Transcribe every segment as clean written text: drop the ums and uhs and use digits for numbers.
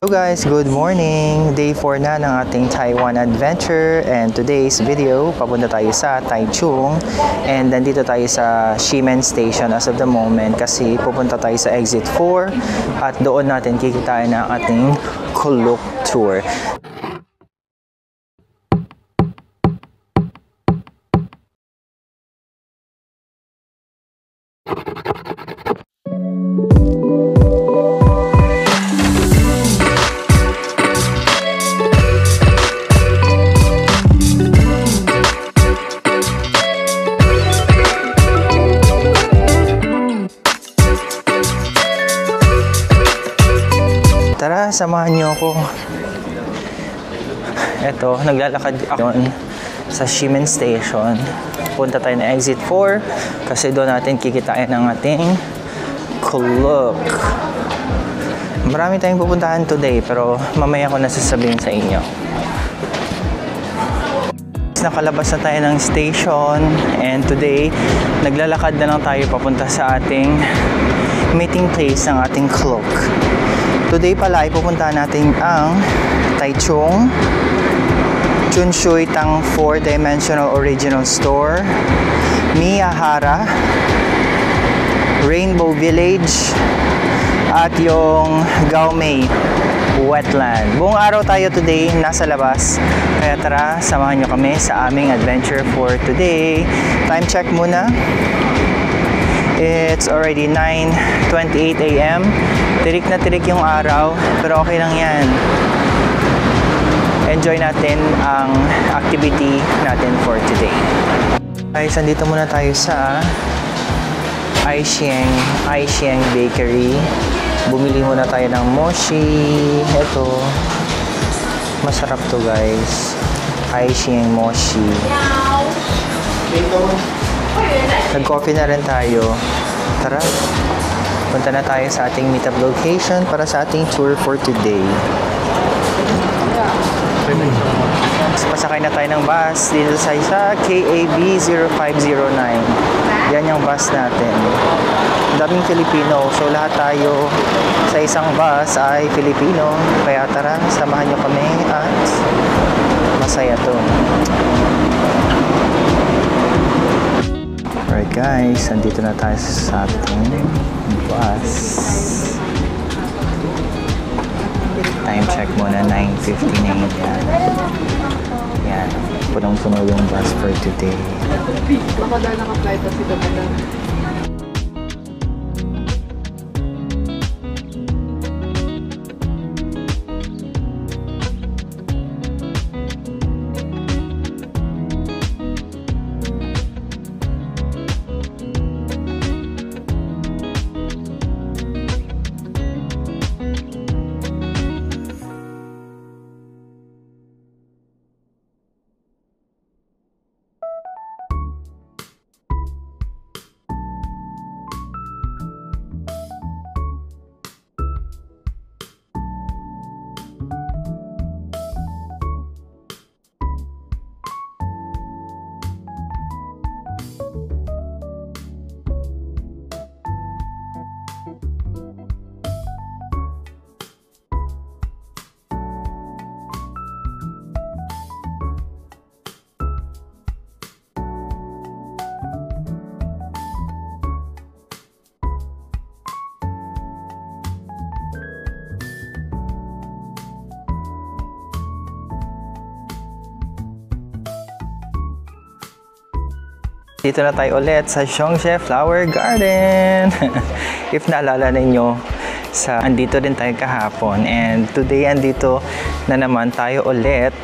Hello guys, good morning! Day 4 na ng ating Taiwan adventure, and today's video, papunta tayo sa Taichung, and nandito tayo sa Ximen Station as of the moment kasi pupunta tayo sa exit 4 at doon natin kikitain ang ating Kuluk tour. Tara, samahan niyo ako. Eto, naglalakad ako sa Ximen Station. Punta tayo na exit 4 kasi doon natin kikitain ang ating Kuluk. Marami tayong pupuntahan today pero mamaya ko nasasabihin sa inyo. Nakalabas na tayo ng station and today naglalakad na lang tayo papunta sa ating meeting place ng ating Kuluk. Today pala ay pupuntahan natin ang Taichung, Chunshui Tang 4-dimensional original store, Miyahara, Rainbow Village, at yung Gaomei Wetland. Buong araw tayo today nasa labas. Kaya tara, samahan nyo kami sa aming adventure for today. Time check muna. It's already 9:28 a.m. Tirik na tirik yung araw, pero okay lang yan. Enjoy natin ang activity natin for today. Guys, andito muna tayo sa Aixiang Bakery. Bumili muna tayo ng mochi. Ito, masarap to guys. Aixiang mochi. Nag-coffee na rin tayo. Tara, punta na tayo sa ating meetup location para sa ating tour for today. Pasakay na tayo ng bus dito sa KAB 0509. Yan yung bus natin. Daming Filipino, so lahat tayo sa isang bus ay Filipino. Kaya tara, samahan nyo kami at masaya to. Alright guys, andito na tayo sa ating bus. Time check muna, 9:59 yan. Yan, punong-puno yung bus for today. Baka dahil naka-flight na si Damala. Dito na tayo ulit sa Xiongxie Flower Garden. If naalala ninyo, andito din tayo kahapon. And today, andito na naman tayo ulit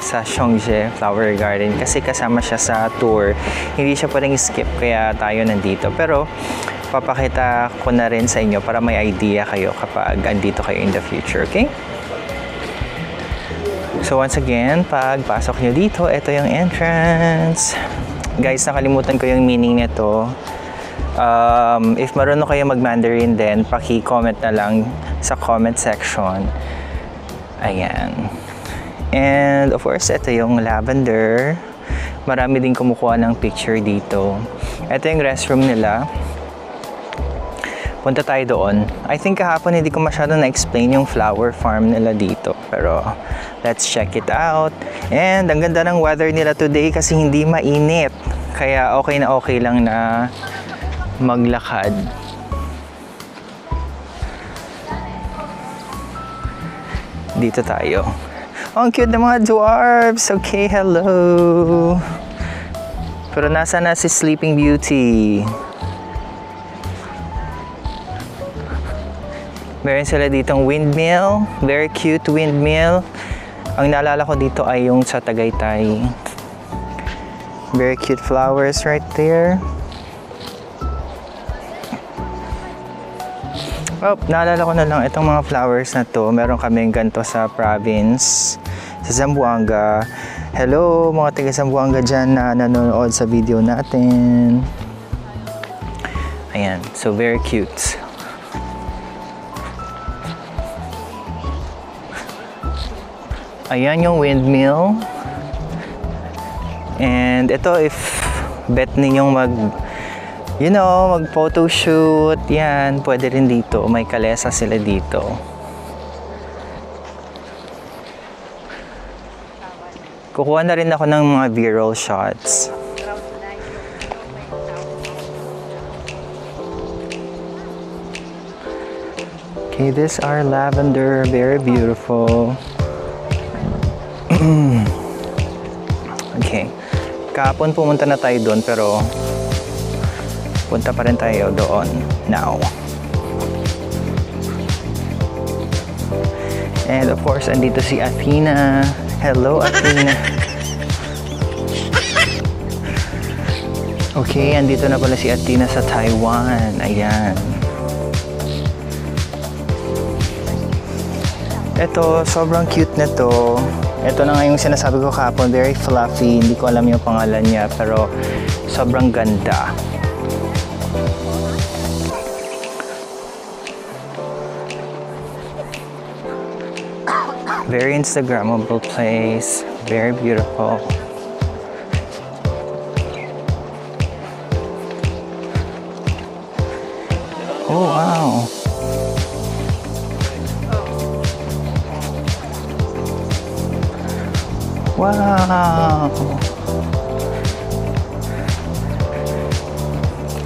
sa Xiongxie Flower Garden. Kasi kasama siya sa tour. Hindi siya pwedeng skip, kaya tayo nandito. Pero, papakita ko na rin sa inyo para may idea kayo kapag andito kayo in the future, okay? So, once again, pag pasok nyo dito, ito yung entrance. Guys, nakalimutan ko yung meaning nito. If marunong kayo mag-Mandarin din, paki-comment na lang sa comment section. Ayan. And of course, ito yung lavender. Marami din kumukuha ng picture dito. Ito yung restroom nila. punta tayo doon. I think kahapon hindi ko masyado na-explain yung flower farm nila dito. Pero let's check it out. And ang ganda ng weather nila today kasi hindi mainit. Kaya okay na okay lang na maglakad. Dito tayo. Oh, ang cute ng mga dwarfs. Okay, hello. Pero nasa na si Sleeping Beauty? Meron sila ditong windmill. Very cute windmill. Ang naalala ko dito ay yung sa Tagaytay. Very cute flowers right there. Oh, naalala ko na lang itong mga flowers na to. Meron kaming ganito sa province, sa Zamboanga. Hello mga taga Zamboanga dyan na nanonood sa video natin. Ayan, so very cute. Ayan yung windmill. And ito, if bet ninyong mag photo shoot, yan, pwede rin dito. May kalesa sila dito. Kukuha na rin ako ng mga viral shots. Okay, this are lavender, very beautiful. Okay. Kahapon pumunta na tayo doon pero punta pa rin tayo doon now. And of course, andito si Athena. Hello, Athena. Okay, andito na pala si Athena sa Taiwan. Ayan. Ito, sobrang cute na to. Ito na nga yung sinasabi ko kahapon, very fluffy. Hindi ko alam yung pangalan niya, pero sobrang ganda. Very Instagrammable place. Very beautiful. Oh, wow. Wow!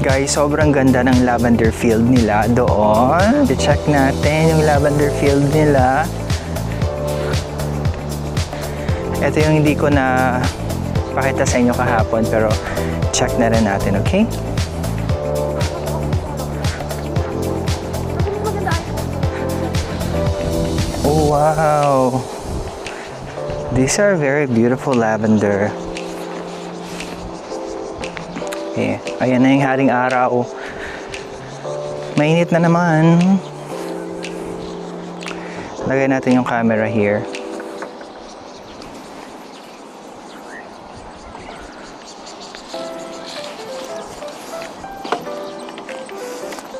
Guys, sobrang ganda ng lavender field nila doon. I-check natin yung lavender field nila. Ito yung hindi ko na pakita sa inyo kahapon, pero check na rin natin, okay? Oh, wow! These are very beautiful lavender. Okay, ayan na yung haring araw. Mainit na naman. Lagay natin yung camera here.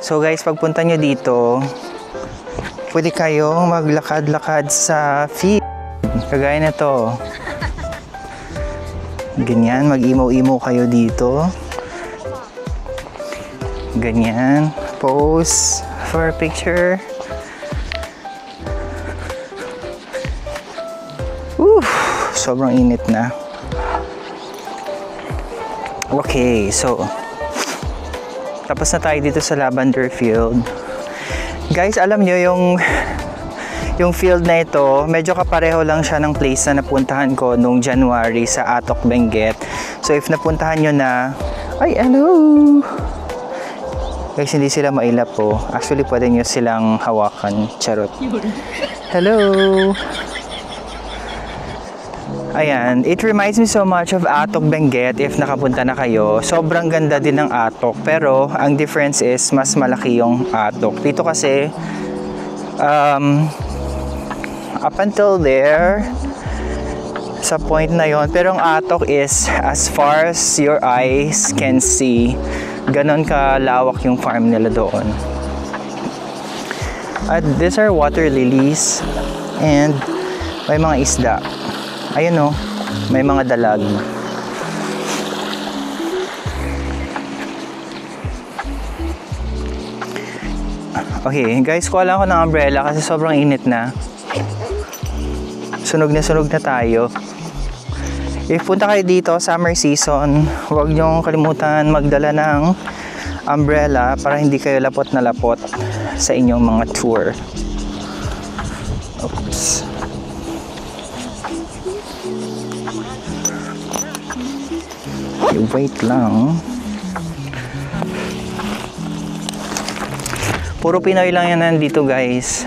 So guys, pagpunta nyo dito, pwede kayong maglakad-lakad sa field. Kagaya na to. Ganyan, mag-imo-imo kayo dito. Ganyan. Pose for a picture. Sobrang init na. Okay, so tapos na tayo dito sa lavender field. Guys, alam nyo yung field na ito, medyo kapareho lang siya ng place na napuntahan ko nung January sa Atok, Benguet. So if napuntahan nyo na, ay hello! Guys, hindi sila mailap po. Actually, pwede nyo silang hawakan. Charot. Hello! Ayan, it reminds me so much of Atok, Benguet if nakapunta na kayo. Sobrang ganda din ng Atok, pero ang difference is mas malaki yung Atok. Dito kasi, up until there, sa point na yon, pero ang Atok is as far as your eyes can see. Ganon kalawak yung farm nila doon. At these are water lilies and may mga isda. Ayun o, may mga dalag. Okay, guys, kuha lang ako ng umbrella kasi sobrang init na. Sunog na tayo. If punta kayo dito, summer season, huwag niyong kalimutan magdala ng umbrella para hindi kayo lapot na lapot sa inyong mga tour. Oops. Wait lang. Puro Pinoy lang yan nandito, guys.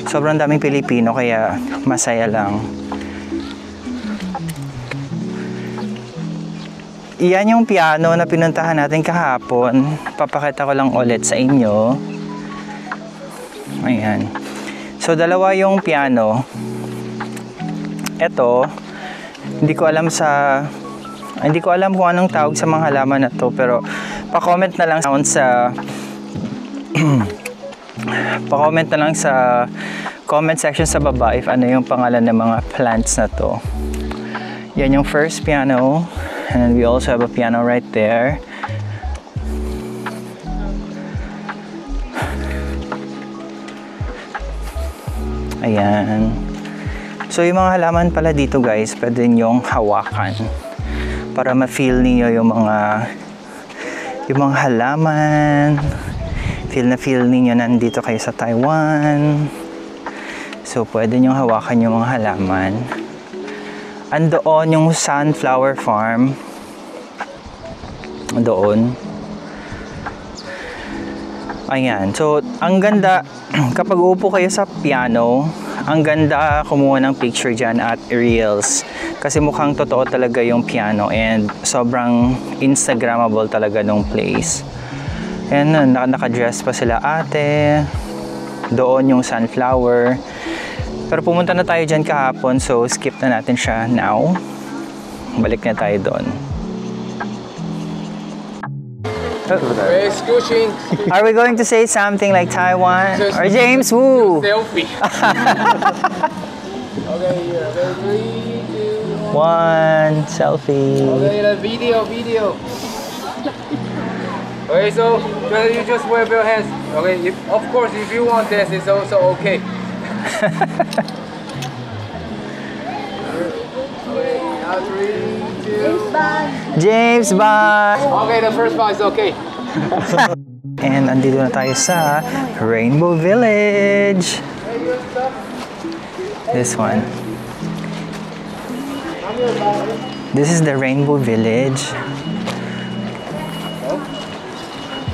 Sobrang daming Pilipino kaya masaya lang. Iyan yung piano na pinuntahan natin kahapon. Papakita ko lang ulit sa inyo. Ayan. So, dalawa yung piano. Ito, hindi ko alam kung anong tawag sa mga halaman na to, pero pa-comment na lang sa pa-comment na lang sa comment section sa baba if ano yung pangalan ng mga plants na to. Yan yung first piano, and we also have a piano right there. Ayan. So yung mga halaman pala dito, guys, pwede nyong hawakan para ma-feel niyo yung mga halaman. Feel ninyo nandito kayo sa Taiwan. So, pwede nyo hawakan yung mga halaman. Andoon yung sunflower farm. Doon. Ayan. So, ang ganda, kapag uupo kayo sa piano, ang ganda kumuha ng picture dyan at reels. Kasi mukhang totoo talaga yung piano and sobrang Instagrammable talaga nung place. Ayan, naka-dress pa sila ate. Doon yung sunflower. Pero pumunta na tayo dyan kahapon, so skip na natin siya now. Balik na tayo doon. Are we going to say something like Taiwan? Or James Wu? Selfie. Okay, here. Okay, 3, 2, 1, selfie. Okay, the video. Okay, so you just wave your hands. Okay, of course, if you want this, it's also okay. Okay, now 3, 2. James Bond! Okay, the first one is okay. And andito na tayo sa Rainbow Village. This one. This is the Rainbow Village.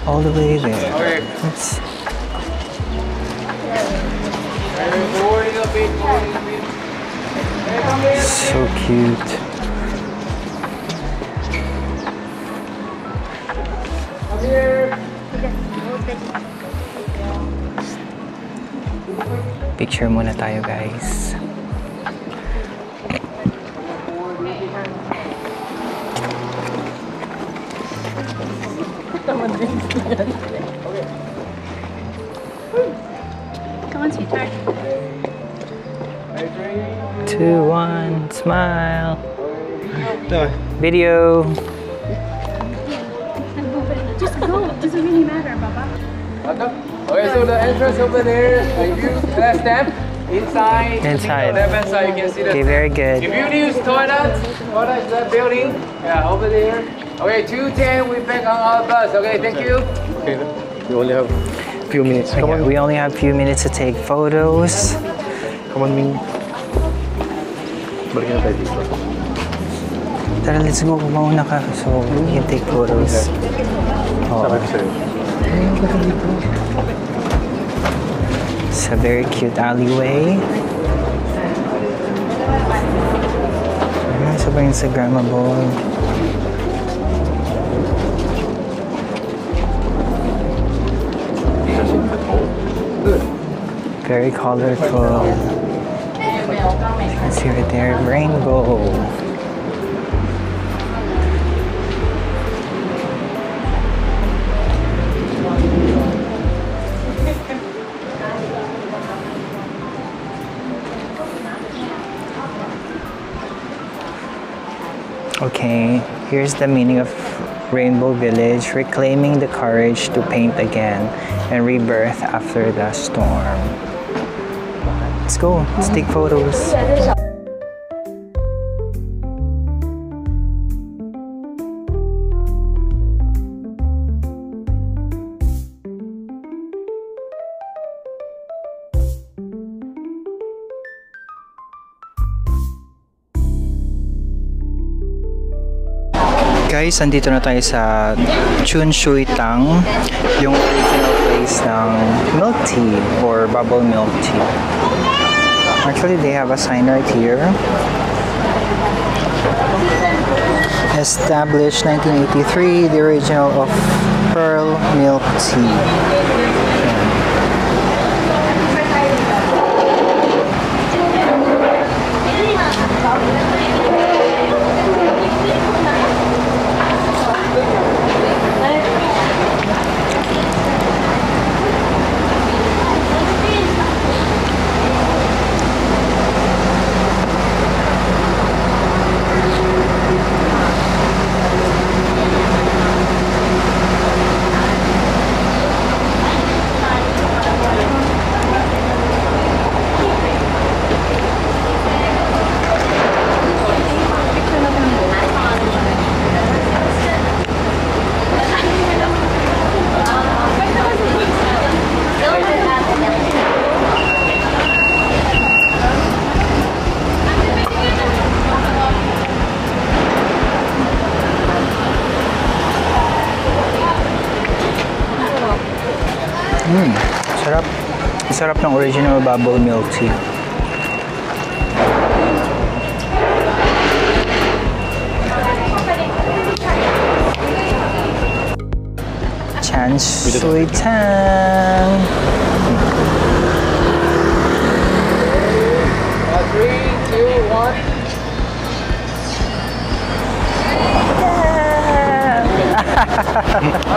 All the way there. Okay. Oops. Forward a bit. So cute. Come here. Picture muna tayo, guys. Come on, sweetheart. 2, 1, smile. Video. Just go. It doesn't really matter, Baba. Okay, so the entrance over there, if you step inside, Inside. left side, you can see the Okay, very good. If you use toilet is that building, yeah, over there. Okay, 2:10, we back on our bus. Okay, thank you. Okay, we only have a few minutes. Come on, We only have a few minutes to take photos. come on, Ming. Balik na tayo dito. Tara, let's go. Mauna ka so we can take photos. Sabi ko sa'yo. It's a very cute alleyway. Sobrang Instagrammable. Very colorful. Let's see right there, rainbow. Okay, here's the meaning of Rainbow Village, reclaiming the courage to paint again and rebirth after the storm. Let's go. Let's take photos. Guys, andito na tayo sa Chun Shui Tang, yung original place ng milk tea or bubble milk tea. Actually, they have a sign right here. Established 1983, the original of pearl milk tea. Sarap. Sarap ng original bubble milk tea. Chun Shui Tang. 3, 2, 1.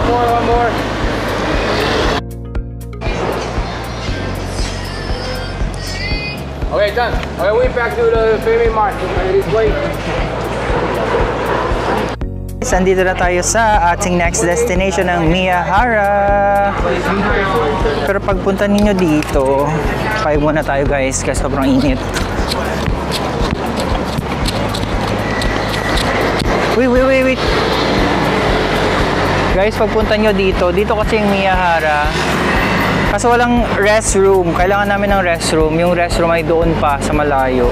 One more. Okay, done. Okay, we're back to the family mart. This way. Andito na tayo sa ating next destination ng Miyahara. Pero pagpunta ninyo dito, payo muna tayo guys kasi sobrang init. Wait. Guys, pagpunta nyo dito kasi yung Miyahara. Kaso walang restroom. Kailangan namin ng restroom. Yung restroom ay doon pa sa malayo.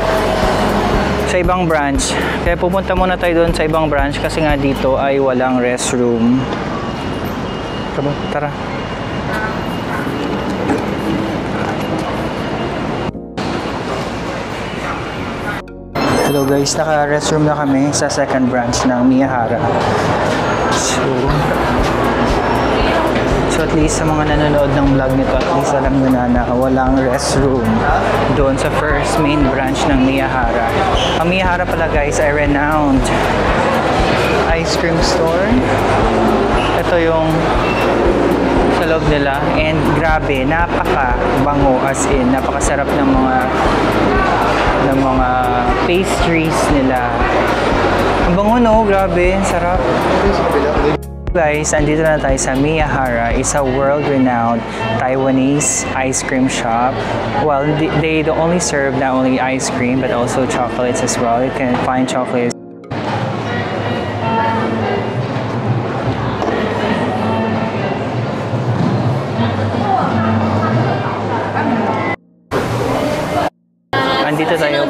Sa ibang branch. Kaya pupunta muna tayo doon sa ibang branch kasi nga dito ay walang restroom. Tara. Hello guys, naka-restroom na kami sa second branch ng Miyahara. So at least sa mga nanonood ng vlog nito, at least alam nyo na walang restroom doon sa first main branch ng Miyahara. Ang Miyahara pala guys ay renowned ice cream store. Ito yung sa loob nila and grabe, napaka-bango as in, napakasarap ng mga pastries nila. Ang bango no, grabe, sarap. Guys, andito na tayo sa Miyahara. It's a world-renowned Taiwanese ice cream shop. Well, they don't only serve not only ice cream but also chocolates as well. You can find chocolates. Andito tayo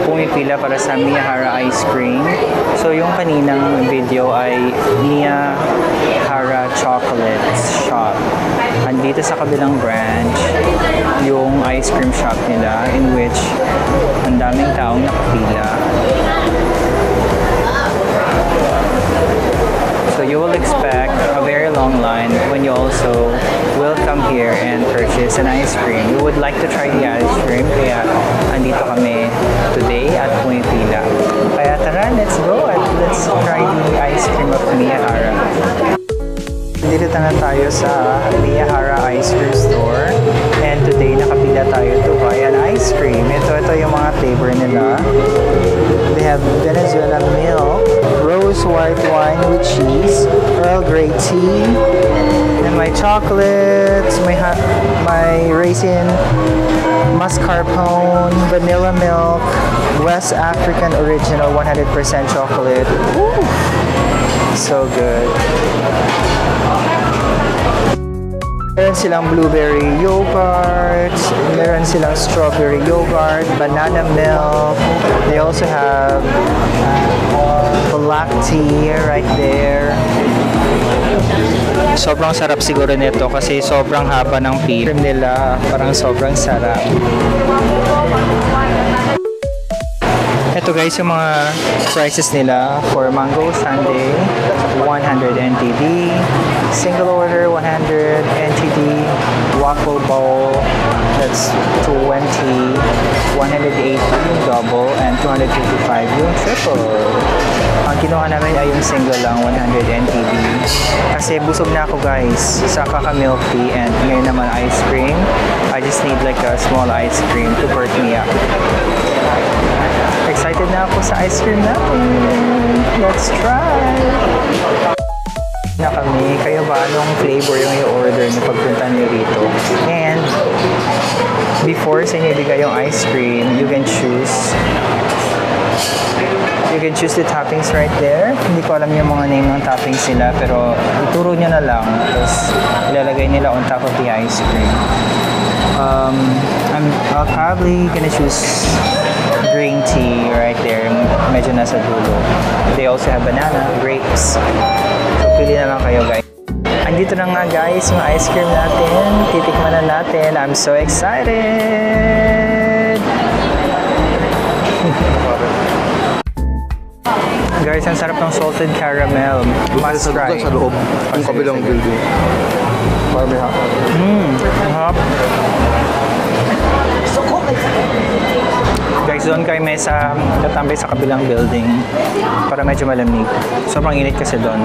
pumipila para sa Miyahara ice cream. So yung kaninang video ay Miyahara chocolate shop. Andito sa kabilang branch yung ice cream shop nila in which ang daming taong nakapila. So you will expect a very long line when you also will come here and purchase an ice cream. You would like to try the ice cream, kaya andito kami today at pumipila. Kaya tara, let's go at let's try the ice cream of Miyahara. Dito na tayo sa Miyahara Ice Cream Store and today nakapila tayo to buy an ice cream. Ito yung mga flavor nila. They have Venezuela milk, rose white wine with cheese, Grey tea. And my chocolates, my raisin, mascarpone, vanilla milk, West African original 100% chocolate. Woo! So good. Meron silang blueberry yogurt, meron silang strawberry yogurt, banana milk. They also have black tea right there. Sobrang sarap siguro nito kasi sobrang haba ng pita nila. Parang sobrang sarap. Ito guys yung mga prices nila for mango sundae, 100 NTD, single order 100 NTD, waffle bowl, that's 220, 180 yung double, and 255 yung triple. Ang kinuha namin ay yung single lang, 100 NTD. Kasi busog na ako guys sa kaka-milk tea and ngayon naman ice cream. I just need like a small ice cream to perk me up. Excited na ako sa ice cream natin. Let's try! Na kami, kayo ba anong flavor yung i-order nyo pagpunta nyo rito? And before sa inyo ibigay yung ice cream, you can choose the toppings right there. Hindi ko alam yung mga name ng toppings nila pero ituro nyo na lang tapos ilalagay nila on top of the ice cream. I'll probably gonna choose green tea right there, medyo nasa dulo. They also have banana, grapes. So pili na lang kayo guys. Andito na nga guys yung ice cream natin. Titikman na natin. I'm so excited! Guys, ang sarap ng salted caramel. Must try. Sa loob, yung kabilang building. Para may hapon. Hap. Guys, doon kayo may tatambay sa kabilang building para medyo malamig. Sobrang init kasi doon.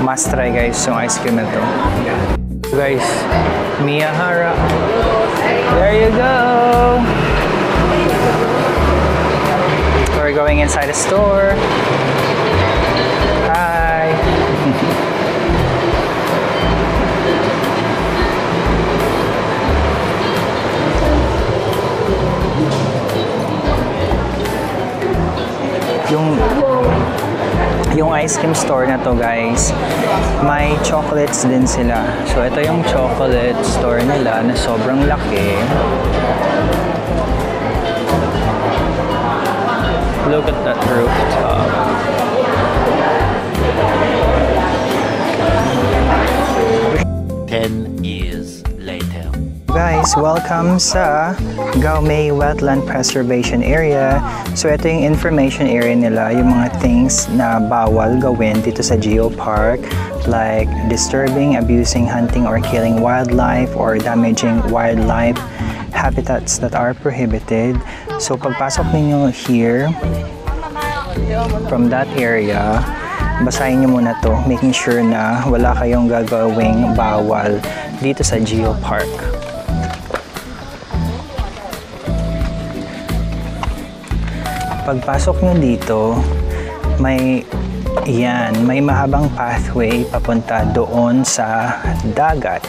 Must try guys yung ice cream na to. Guys, Miyahara. There you go! We're going inside the store. Hi! Yung ice cream store na to guys, may chocolates din sila. So ito yung chocolate store nila na sobrang laki. Look at that rooftop. Guys, welcome sa Gaomei Wetland Preservation Area. So ito yung information area nila, yung mga things na bawal gawin dito sa Geopark, like disturbing, abusing, hunting, or killing wildlife, or damaging wildlife habitats that are prohibited. So pagpasok ninyo here from that area, basahin nyo muna to, making sure na wala kayong gagawing bawal dito sa Geopark. Pagpasok nyo dito, may mahabang pathway papunta doon sa dagat.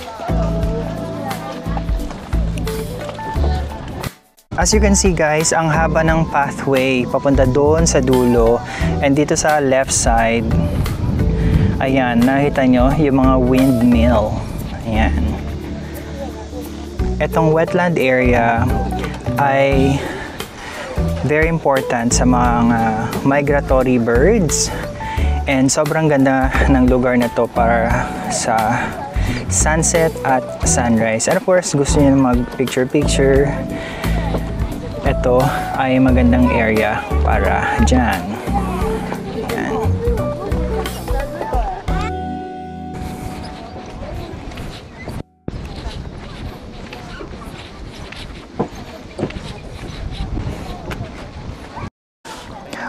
As you can see guys, ang haba ng pathway papunta doon sa dulo, and dito sa left side, ayan, nakita nyo yung mga windmill. Ayan. Itong wetland area ay very important sa mga migratory birds, and sobrang ganda ng lugar na to para sa sunset at sunrise. And of course, gusto niyo mag picture, ito ay magandang area para dyan. Ayan.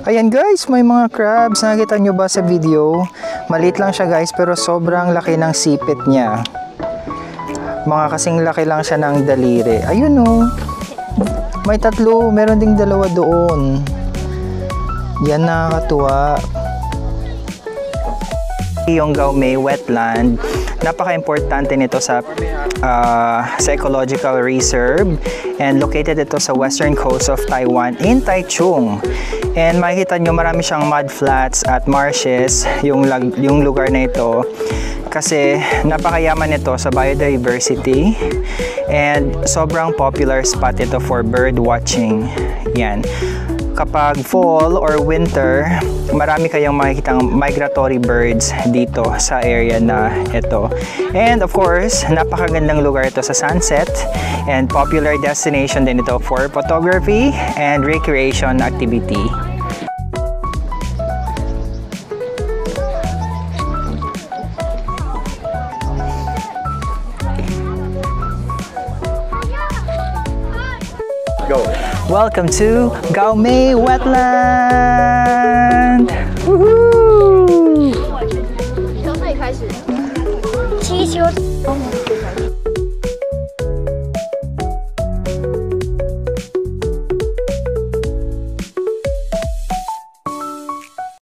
Ayan guys, may mga crabs. Nakita nyo ba sa video? Maliit lang siya guys, pero sobrang laki ng sipit niya. Mga kasing laki lang siya ng daliri. Ayun oh. May tatlo, meron ding dalawa doon. Yan, nakakatuwa. Yung Gaomei Wetland, napaka-importante nito sa ecological reserve, and located ito sa western coast of Taiwan in Taichung. And makikita nyo marami siyang mud flats at marshes yung lugar na ito, kasi napakayaman nito sa biodiversity and sobrang popular spot ito for bird watching. Yan. Kapag fall or winter, marami kayong makikitang migratory birds dito sa area na ito. And of course, napakagandang lugar ito sa sunset, and popular destination din ito for photography and recreation activity. Go. Welcome to Gaomei Wetland! Woohoo! 从这里开始，踢球